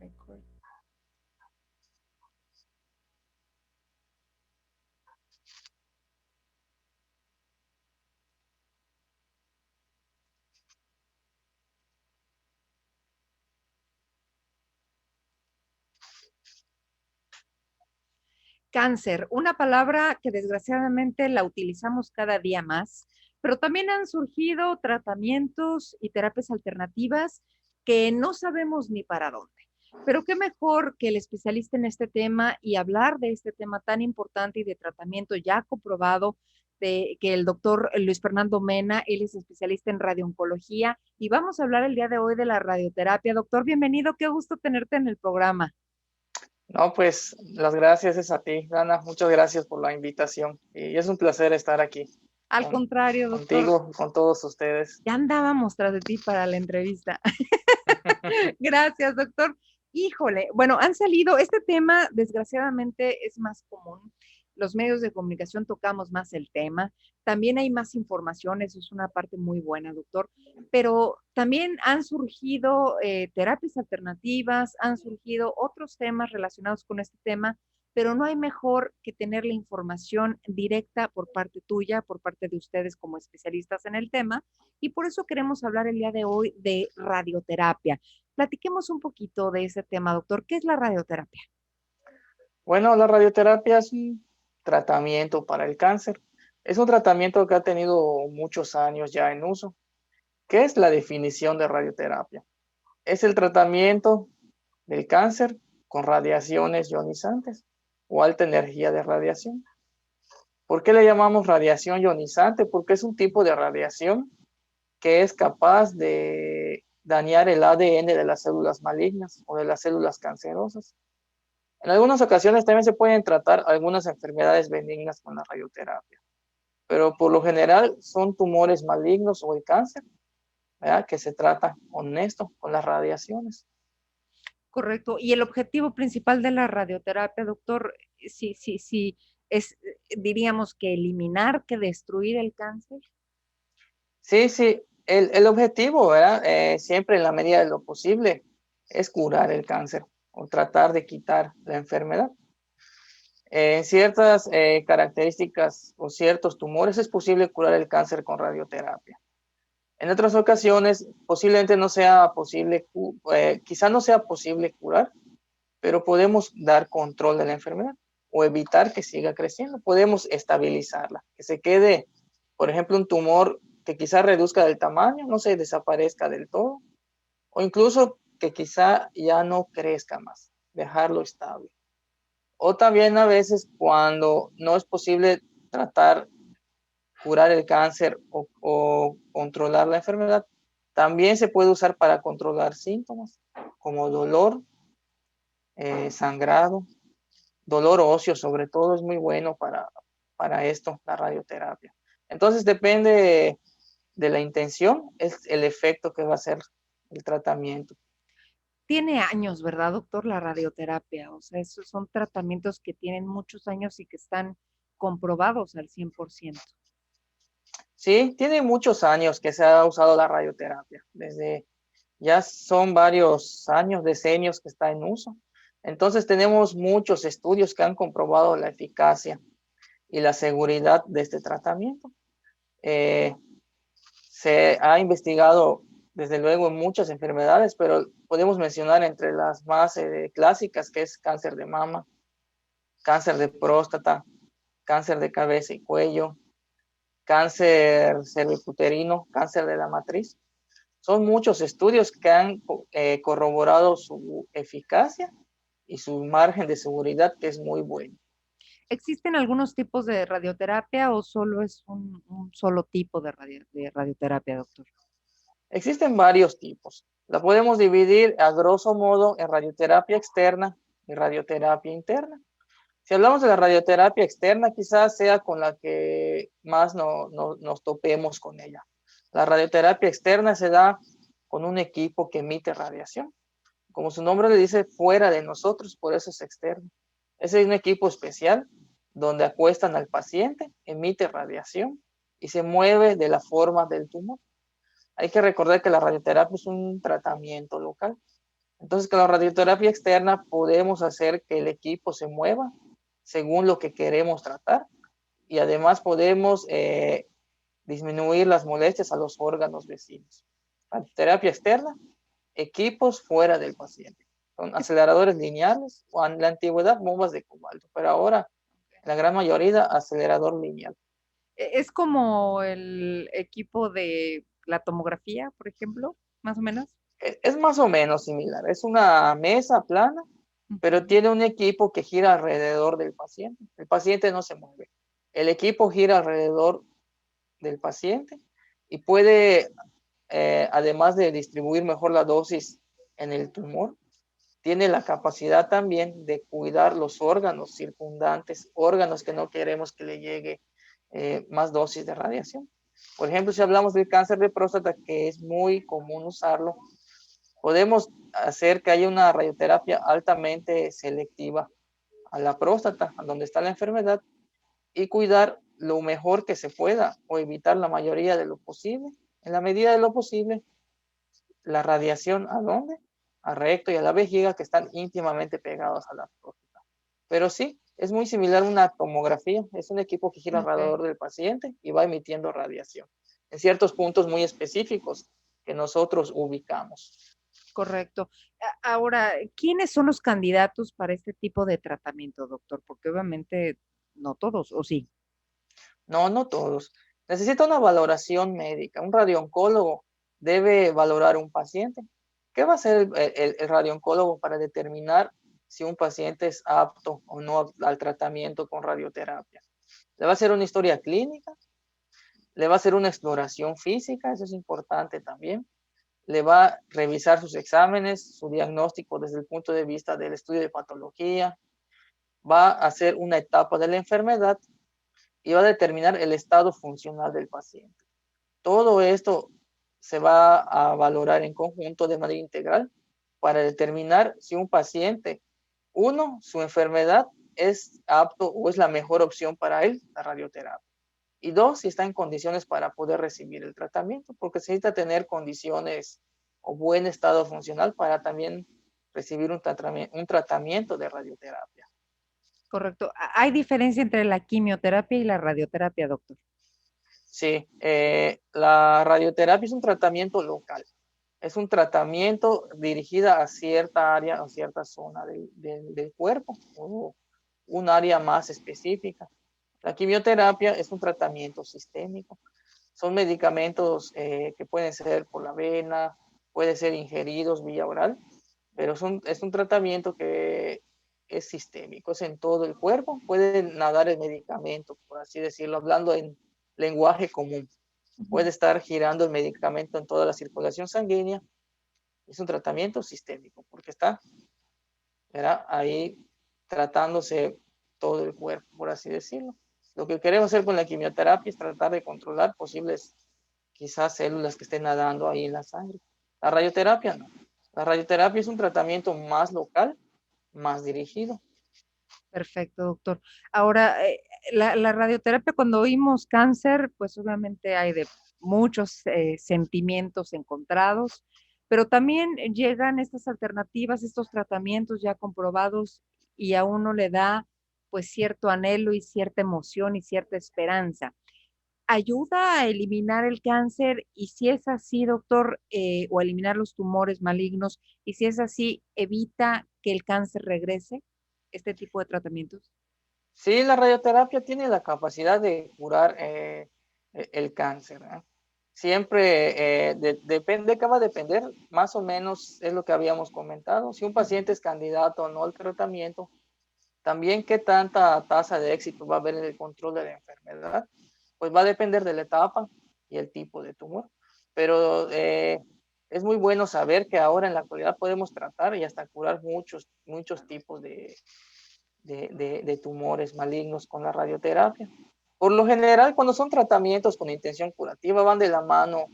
Record. Cáncer, una palabra que desgraciadamente la utilizamos cada día más, pero también han surgido tratamientos y terapias alternativas que no sabemos ni para dónde. Pero qué mejor que el especialista en este tema y hablar de este tema tan importante y de tratamiento ya comprobado de que el doctor Luis Fernando Mena, él es especialista en radiooncología y vamos a hablar el día de hoy de la radioterapia. Doctor, bienvenido, qué gusto tenerte en el programa. No, pues las gracias es a ti, Dana. Muchas gracias por la invitación. Y es un placer estar aquí Al con, contrario, doctor, contigo y con todos ustedes. ya andábamos tras de ti para la entrevista. Gracias, doctor. Híjole, bueno, han salido, este tema desgraciadamente es más común. Los medios de comunicación tocamos más el tema. También hay más información, eso es una parte muy buena, doctor. Pero también han surgido terapias alternativas, han surgido otros temas relacionados con este tema, pero no hay mejor que tener la información directa por parte tuya, por parte de ustedes como especialistas en el tema. Y por eso queremos hablar el día de hoy de radioterapia. Platiquemos un poquito de ese tema, doctor. ¿Qué es la radioterapia? Bueno, la radioterapia es un tratamiento para el cáncer. Es un tratamiento que ha tenido muchos años ya en uso. ¿Qué es la definición de radioterapia? Es el tratamiento del cáncer con radiaciones ionizantes o alta energía de radiación. ¿Por qué le llamamos radiación ionizante? Porque es un tipo de radiación que es capaz de dañar el ADN de las células malignas o de las células cancerosas. En algunas ocasiones también se pueden tratar algunas enfermedades benignas con la radioterapia, pero por lo general son tumores malignos o el cáncer, ¿verdad? Que se trata con esto, con las radiaciones. Correcto. Y el objetivo principal de la radioterapia, doctor, sí, sí, sí, es, diríamos que eliminar, que destruir el cáncer. Sí, sí, el objetivo, ¿verdad? Siempre en la medida de lo posible es curar el cáncer o tratar de quitar la enfermedad. En ciertas características o ciertos tumores es posible curar el cáncer con radioterapia. En otras ocasiones posiblemente no sea posible, quizá no sea posible curar, pero podemos dar control de la enfermedad o evitar que siga creciendo. Podemos estabilizarla, que se quede, por ejemplo, un tumor que quizá reduzca del tamaño, no se desaparezca del todo, o incluso que quizá ya no crezca más, dejarlo estable. O también a veces cuando no es posible tratar, curar el cáncer o controlar la enfermedad, también se puede usar para controlar síntomas como dolor, sangrado, dolor óseo sobre todo es muy bueno para esto, la radioterapia. Entonces depende de la intención, es el efecto que va a hacer el tratamiento. Tiene años, ¿verdad, doctor? La radioterapia. O sea, esos son tratamientos que tienen muchos años y que están comprobados al 100%. Sí, tiene muchos años que se ha usado la radioterapia, desde ya son varios años, decenios que está en uso. Entonces tenemos muchos estudios que han comprobado la eficacia y la seguridad de este tratamiento. Eh, Se ha investigado desde luego en muchas enfermedades, pero podemos mencionar entre las más clásicas, que es cáncer de mama, cáncer de próstata, cáncer de cabeza y cuello, cáncer cervicuterino, cáncer de la matriz. Son muchos estudios que han corroborado su eficacia y su margen de seguridad, que es muy bueno. ¿Existen algunos tipos de radioterapia o solo es un solo tipo de radioterapia, doctor? Existen varios tipos. La podemos dividir a grosso modo en radioterapia externa y radioterapia interna. Si hablamos de la radioterapia externa, quizás sea con la que más nos topemos con ella. La radioterapia externa se da con un equipo que emite radiación. Como su nombre le dice, fuera de nosotros, por eso es externo. Ese es un equipo especial donde acuestan al paciente, emite radiación y se mueve de la forma del tumor. Hay que recordar que la radioterapia es un tratamiento local. Entonces, con la radioterapia externa podemos hacer que el equipo se mueva según lo que queremos tratar y además podemos disminuir las molestias a los órganos vecinos. Radioterapia externa, equipos fuera del paciente. Son aceleradores lineales o en la antigüedad bombas de cobalto, pero ahora en la gran mayoría acelerador lineal. Es como el equipo de la tomografía, por ejemplo, más o menos. Es más o menos similar. Es una mesa plana, pero Ujú. tiene un equipo que gira alrededor del paciente. El paciente no se mueve. El equipo gira alrededor del paciente y puede, además de distribuir mejor la dosis en el tumor, tiene la capacidad también de cuidar los órganos circundantes, órganos que no queremos que le llegue más dosis de radiación. Por ejemplo, si hablamos del cáncer de próstata, que es muy común usarlo, podemos hacer que haya una radioterapia altamente selectiva a la próstata, a donde está la enfermedad, y cuidar lo mejor que se pueda o evitar la mayoría de lo posible, en la medida de lo posible, la radiación a dónde, a recto y a la vejiga, que están íntimamente pegados a la próstata. Pero sí, es muy similar a una tomografía, es un equipo que gira Ok, alrededor del paciente y va emitiendo radiación en ciertos puntos muy específicos que nosotros ubicamos. correcto. Ahora, ¿quiénes son los candidatos para este tipo de tratamiento, doctor? Porque obviamente no todos, ¿o sí? No, no todos. Necesita una valoración médica. Un radiooncólogo debe valorar un paciente. ¿Qué va a hacer el radiooncólogo para determinar si un paciente es apto o no al tratamiento con radioterapia? Le va a hacer una historia clínica, le va a hacer una exploración física, eso es importante también. Le va a revisar sus exámenes, su diagnóstico desde el punto de vista del estudio de patología, va a hacer una etapa de la enfermedad y va a determinar el estado funcional del paciente. Todo esto se va a valorar en conjunto de manera integral para determinar si un paciente, uno, su enfermedad es apto o es la mejor opción para él, la radioterapia. Y dos, si está en condiciones para poder recibir el tratamiento, porque se necesita tener condiciones o buen estado funcional para también recibir un tratamiento de radioterapia. Correcto. ¿Hay diferencia entre la quimioterapia y la radioterapia, doctor? Sí, la radioterapia es un tratamiento local. Es un tratamiento dirigida a cierta área o cierta zona del cuerpo o un área más específica. La quimioterapia es un tratamiento sistémico. Son medicamentos que pueden ser por la vena, pueden ser ingeridos vía oral, pero es un tratamiento que es sistémico, es en todo el cuerpo. Puede nadar el medicamento, por así decirlo, hablando en lenguaje común. Ujú. Puede estar girando el medicamento en toda la circulación sanguínea. Es un tratamiento sistémico porque está, ¿verdad?, ahí tratándose todo el cuerpo, por así decirlo. Lo que queremos hacer con la quimioterapia es tratar de controlar posibles, quizás, células que estén nadando ahí en la sangre. La radioterapia no. La radioterapia es un tratamiento más local, más dirigido. Perfecto, doctor. Ahora, la radioterapia, cuando oímos cáncer, pues obviamente hay de muchos sentimientos encontrados, pero también llegan estas alternativas, estos tratamientos ya comprobados y a uno le da pues cierto anhelo y cierta emoción y cierta esperanza. ¿Ayuda a eliminar el cáncer? Y si es así, doctor, o eliminar los tumores malignos, y si es así, ¿evita que el cáncer regrese? Este tipo de tratamientos. Sí, la radioterapia tiene la capacidad de curar el cáncer, ¿eh? Siempre depende, que va a depender, más o menos es lo que habíamos comentado. Si un paciente es candidato o no al tratamiento, también qué tanta tasa de éxito va a haber en el control de la enfermedad, pues va a depender de la etapa y el tipo de tumor. Pero es muy bueno saber que ahora en la actualidad podemos tratar y hasta curar muchos tipos de tumores malignos con la radioterapia. Por lo general, cuando son tratamientos con intención curativa, van de la mano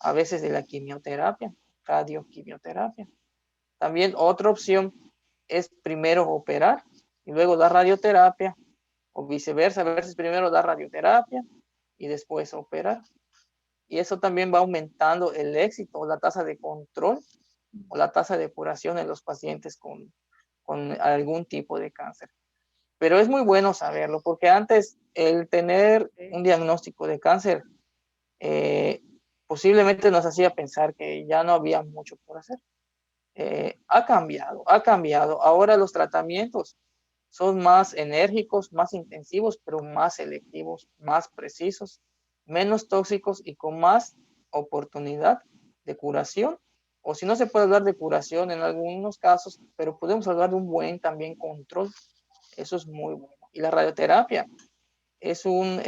a veces de la quimioterapia, radioquimioterapia. También otra opción es primero operar y luego dar radioterapia, o viceversa, a veces primero dar radioterapia y después operar. Y eso también va aumentando el éxito, la tasa de control o la tasa de curación en los pacientes con algún tipo de cáncer. Pero es muy bueno saberlo, porque antes el tener un diagnóstico de cáncer posiblemente nos hacía pensar que ya no había mucho por hacer. Ha cambiado, ha cambiado. Ahora los tratamientos son más enérgicos, más intensivos, pero más selectivos, más precisos, menos tóxicos y con más oportunidad de curación. O si no se puede hablar de curación en algunos casos, pero podemos hablar de un buen también control. Eso es muy bueno. Y la radioterapia es un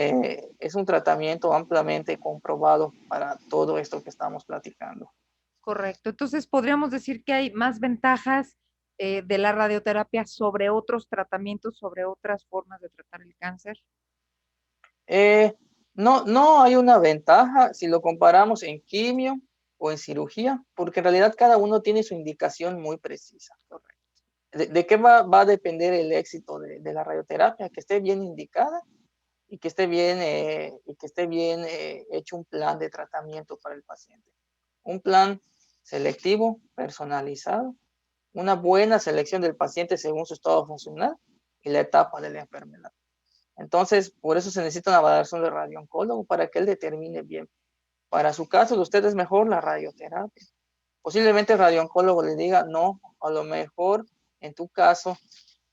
tratamiento ampliamente comprobado para todo esto que estamos platicando. Correcto. Entonces, podríamos decir que hay más ventajas de la radioterapia sobre otros tratamientos, sobre otras formas de tratar el cáncer. No, no hay una ventaja si lo comparamos en quimio o en cirugía, porque en realidad cada uno tiene su indicación muy precisa. ¿De qué va a depender el éxito de la radioterapia? Que esté bien indicada y que esté bien hecho un plan de tratamiento para el paciente. Un plan selectivo, personalizado, una buena selección del paciente según su estado funcional y la etapa de la enfermedad. Entonces, por eso se necesita una valoración de radiooncólogo para que él determine bien. Para su caso, de usted es mejor la radioterapia. Posiblemente el radiooncólogo le diga, no, a lo mejor en tu caso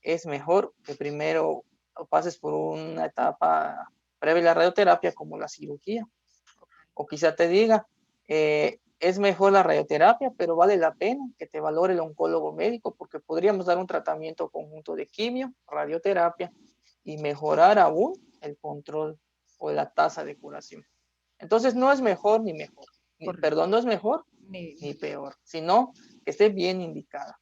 es mejor que primero pases por una etapa previa a la radioterapia como la cirugía. O quizá te diga, es mejor la radioterapia, pero vale la pena que te valore el oncólogo médico porque podríamos dar un tratamiento conjunto de quimio, radioterapia y mejorar aún el control o la tasa de curación. Entonces no es mejor ni mejor, perdón, no es mejor ni peor, sino que esté bien indicada.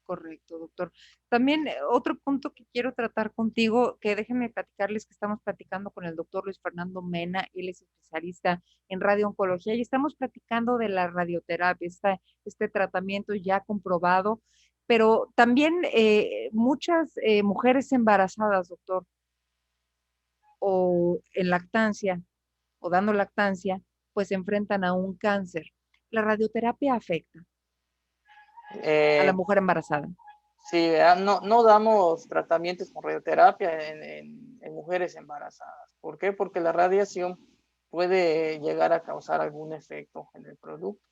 Correcto, doctor. También otro punto que quiero tratar contigo, que déjenme platicarles que estamos platicando con el doctor Luis Fernando Mena, él es especialista en radiooncología y estamos platicando de la radioterapia, este tratamiento ya comprobado, pero también muchas mujeres embarazadas, doctor, o en lactancia, o dando lactancia, pues se enfrentan a un cáncer. La radioterapia afecta a la Eh, mujer embarazada. sí, no, no damos tratamientos con radioterapia en mujeres embarazadas. ¿Por qué? Porque la radiación puede llegar a causar algún efecto en el producto.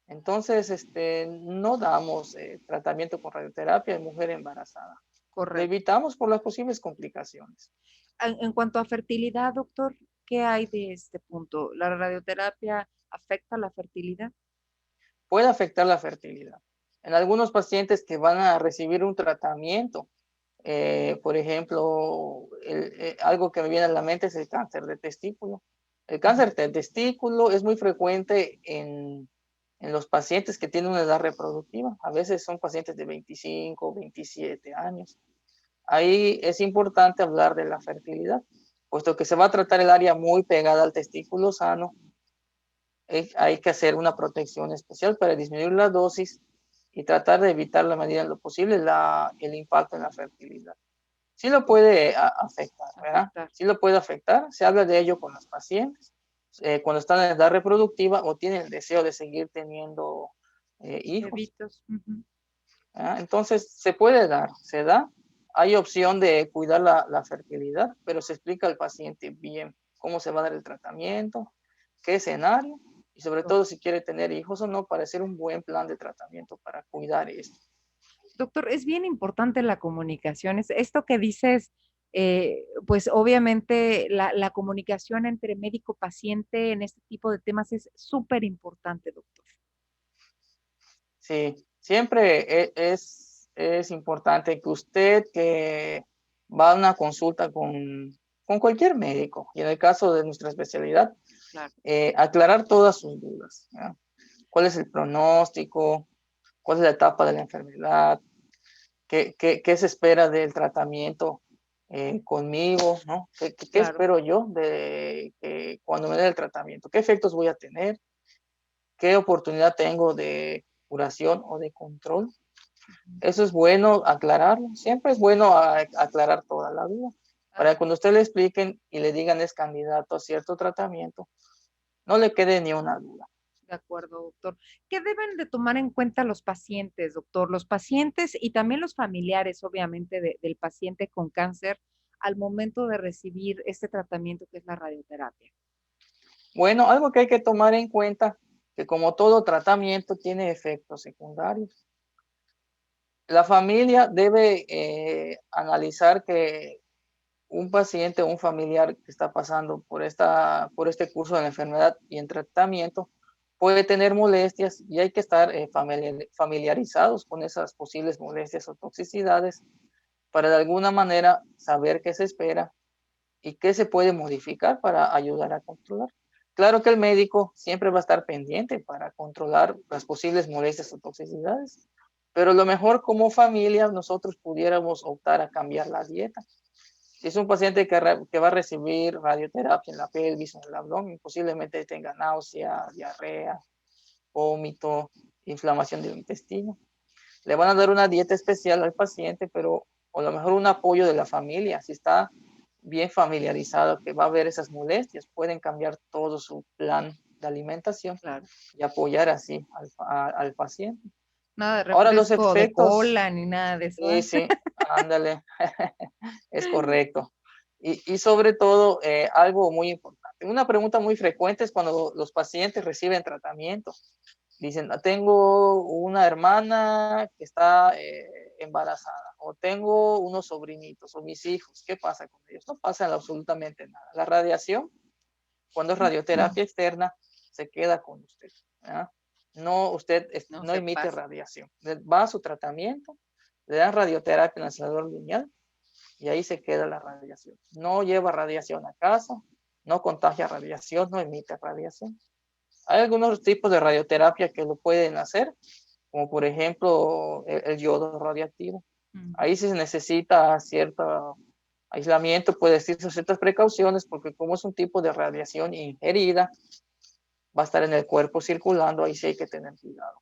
Entonces, no damos tratamiento con radioterapia en mujer embarazada. Lo Correcto. evitamos por las posibles complicaciones. En cuanto a fertilidad, doctor, ¿qué hay de este punto? ¿La radioterapia afecta la fertilidad? Puede afectar la fertilidad. En algunos pacientes que van a recibir un tratamiento, por ejemplo, algo que me viene a la mente es el cáncer de testículo. El cáncer de testículo es muy frecuente en los pacientes que tienen una edad reproductiva. A veces son pacientes de 25, 27 años. Ahí es importante hablar de la fertilidad, puesto que se va a tratar el área muy pegada al testículo sano. Hay que hacer una protección especial para disminuir la dosis y tratar de evitar la medida de lo posible el impacto en la fertilidad. Sí lo puede afectar, ¿verdad? Sí lo puede afectar. Se habla de ello con los pacientes cuando están en edad reproductiva o tienen el deseo de seguir teniendo hijos. Bebitos. Uh-huh. Entonces, se puede dar, se da. Hay opción de cuidar la fertilidad, pero se explica al paciente bien cómo se va a dar el tratamiento, qué escenario y sobre todo si quiere tener hijos o no para hacer un buen plan de tratamiento para cuidar esto. Doctor, es bien importante la comunicación. Esto que dices, pues obviamente la comunicación entre médico-paciente en este tipo de temas es súper importante, doctor. Sí, siempre es importante que usted que va a una consulta con cualquier médico, y en el caso de nuestra especialidad, Claro. Aclarar todas sus dudas. ¿Ya? ¿Cuál es el pronóstico? ¿Cuál es la etapa de la enfermedad? ¿Qué se espera del tratamiento conmigo? ¿No? ¿Qué Claro. espero yo de que cuando me dé el tratamiento? ¿Qué efectos voy a tener? ¿Qué oportunidad tengo de curación o de control? Eso es bueno aclararlo. Siempre es bueno aclarar toda la duda. Para que cuando usted le expliquen y le digan es candidato a cierto tratamiento, no le quede ni una duda. De acuerdo, doctor. ¿Qué deben de tomar en cuenta los pacientes, doctor? Los pacientes y también los familiares, obviamente, del paciente con cáncer al momento de recibir este tratamiento que es la radioterapia. Bueno, algo que hay que tomar en cuenta, que como todo tratamiento tiene efectos secundarios. La familia debe analizar que un paciente o un familiar que está pasando por este curso de la enfermedad y en tratamiento puede tener molestias y hay que estar familiarizados con esas posibles molestias o toxicidades para de alguna manera saber qué se espera y qué se puede modificar para ayudar a controlar. Claro que el médico siempre va a estar pendiente para controlar las posibles molestias o toxicidades, pero lo mejor como familia nosotros pudiéramos optar a cambiar la dieta. Si es un paciente que va a recibir radioterapia en la pelvis o en el abdomen, posiblemente tenga náusea, diarrea, vómito, inflamación del intestino. Le van a dar una dieta especial al paciente, pero a lo mejor un apoyo de la familia. Si está bien familiarizado que va a haber esas molestias, pueden cambiar todo su plan de alimentación Claro. y apoyar así al paciente. Nada de Ahora los refresco de efectos, cola ni nada de eso. sí, sí, ándale, es correcto. Y sobre todo, algo muy importante, una pregunta muy frecuente es cuando los pacientes reciben tratamiento. Dicen, tengo una hermana que está embarazada, o tengo unos sobrinitos, o mis hijos, ¿qué pasa con ellos? No pasa absolutamente nada. La radiación, cuando es radioterapia externa, se queda con usted. ¿Ya? No, usted No no se emite pasa. radiación. Va a su tratamiento, le dan radioterapia en el acelerador lineal y ahí se queda la radiación. No lleva radiación a casa, no contagia radiación, no emite radiación. Hay algunos tipos de radioterapia que lo pueden hacer, como por ejemplo el yodo radioactivo. Ahí sí se necesita cierto aislamiento, puede decirse ciertas precauciones, porque como es un tipo de radiación ingerida, va a estar en el cuerpo circulando, ahí sí hay que tener cuidado.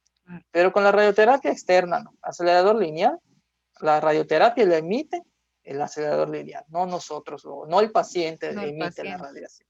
Pero con la radioterapia externa, no. Acelerador lineal, la radioterapia la emite el acelerador lineal, no nosotros, no el paciente No el emite la paciente. radiación.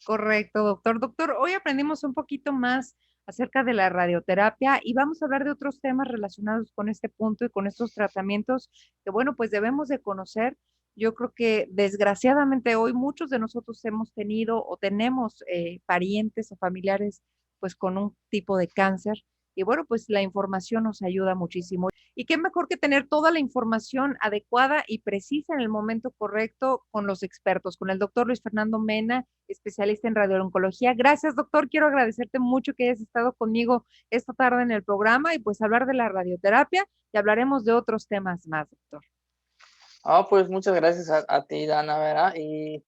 Correcto, doctor. Doctor, hoy aprendimos un poquito más acerca de la radioterapia y vamos a hablar de otros temas relacionados con este punto y con estos tratamientos que, bueno, pues debemos de conocer. Yo creo que desgraciadamente hoy muchos de nosotros hemos tenido o tenemos parientes o familiares pues con un tipo de cáncer y bueno, pues la información nos ayuda muchísimo. Y qué mejor que tener toda la información adecuada y precisa en el momento correcto con los expertos, con el doctor Luis Fernando Mena, especialista en radiooncología. Gracias, doctor. Quiero agradecerte mucho que hayas estado conmigo esta tarde en el programa y pues hablar de la radioterapia y hablaremos de otros temas más, doctor. Pues muchas gracias a ti, Dana, ¿verdad? Y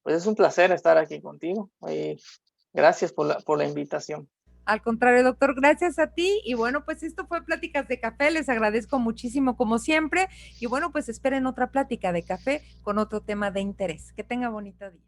pues es un placer estar aquí contigo. Y gracias por la invitación. Al contrario, doctor, gracias a ti. Y bueno, pues esto fue Pláticas de Café. Les agradezco muchísimo como siempre. Y bueno, pues esperen otra plática de café con otro tema de interés. Que tenga bonito día.